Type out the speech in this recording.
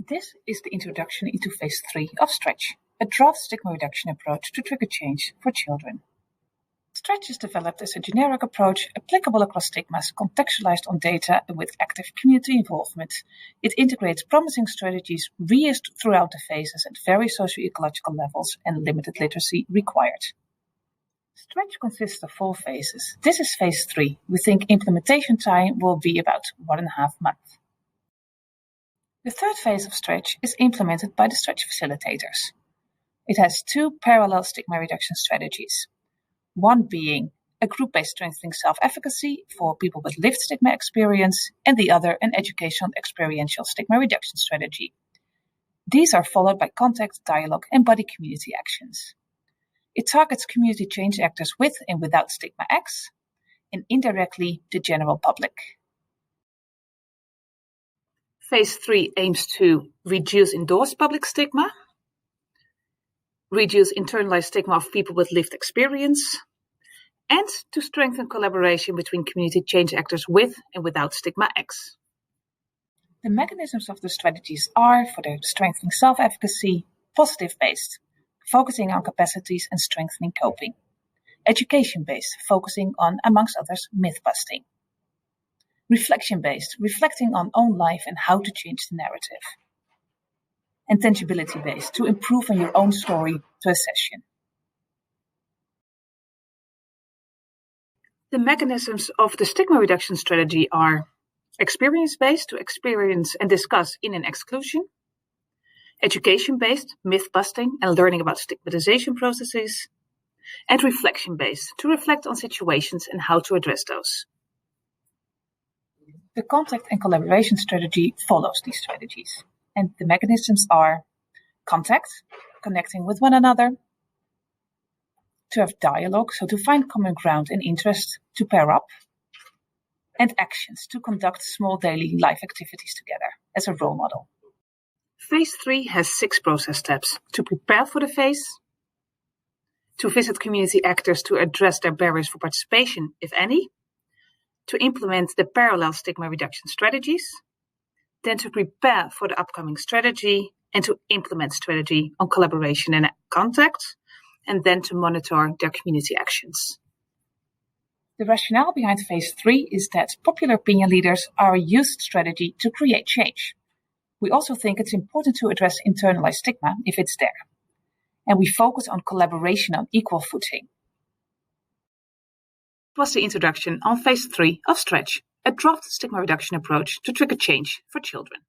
This is the introduction into Phase 3 of Stretch, a draft stigma reduction approach to trigger change for children. Stretch is developed as a generic approach applicable across stigmas, contextualized on data and with active community involvement. It integrates promising strategies reused throughout the phases at various socio-ecological levels and limited literacy required. Stretch consists of 4 phases. This is Phase 3. We think implementation time will be about 1.5 months. The third phase of Stretch is implemented by the Stretch facilitators. It has 2 parallel stigma reduction strategies. One being a group-based strengthening self-efficacy for people with lived stigma experience, and the other an educational experiential stigma reduction strategy. These are followed by contact, dialogue, and body community actions. It targets community change actors with and without stigma X, and indirectly the general public. Phase 3 aims to reduce endorsed public stigma, reduce internalized stigma of people with lived experience, and to strengthen collaboration between community change actors with and without stigma X. The mechanisms of the strategies are, for the strengthening self-efficacy, positive-based, focusing on capacities and strengthening coping. Education-based, focusing on, amongst others, myth-busting. Reflection-based, reflecting on own life and how to change the narrative. And tangibility-based, to improve on your own story to a session. The mechanisms of the stigma reduction strategy are experience-based, to experience and discuss in and exclusion. Education-based, myth-busting and learning about stigmatization processes. And reflection-based, to reflect on situations and how to address those. The contact and collaboration strategy follows these strategies. And the mechanisms are contact, connecting with one another, to have dialogue, so to find common ground and interest, to pair up, and actions, to conduct small daily life activities together as a role model. Phase 3 has 6 process steps: to prepare for the phase, to visit community actors to address their barriers for participation, if any, to implement the parallel stigma reduction strategies, then to prepare for the upcoming strategy, and to implement strategy on collaboration and contact, and then to monitor their community actions. The rationale behind Phase 3 is that popular opinion leaders are a used strategy to create change. We also think it's important to address internalized stigma if it's there. And we focus on collaboration on equal footing. Was the introduction on Phase 3 of Stretch, a draft stigma reduction approach to trigger change for children.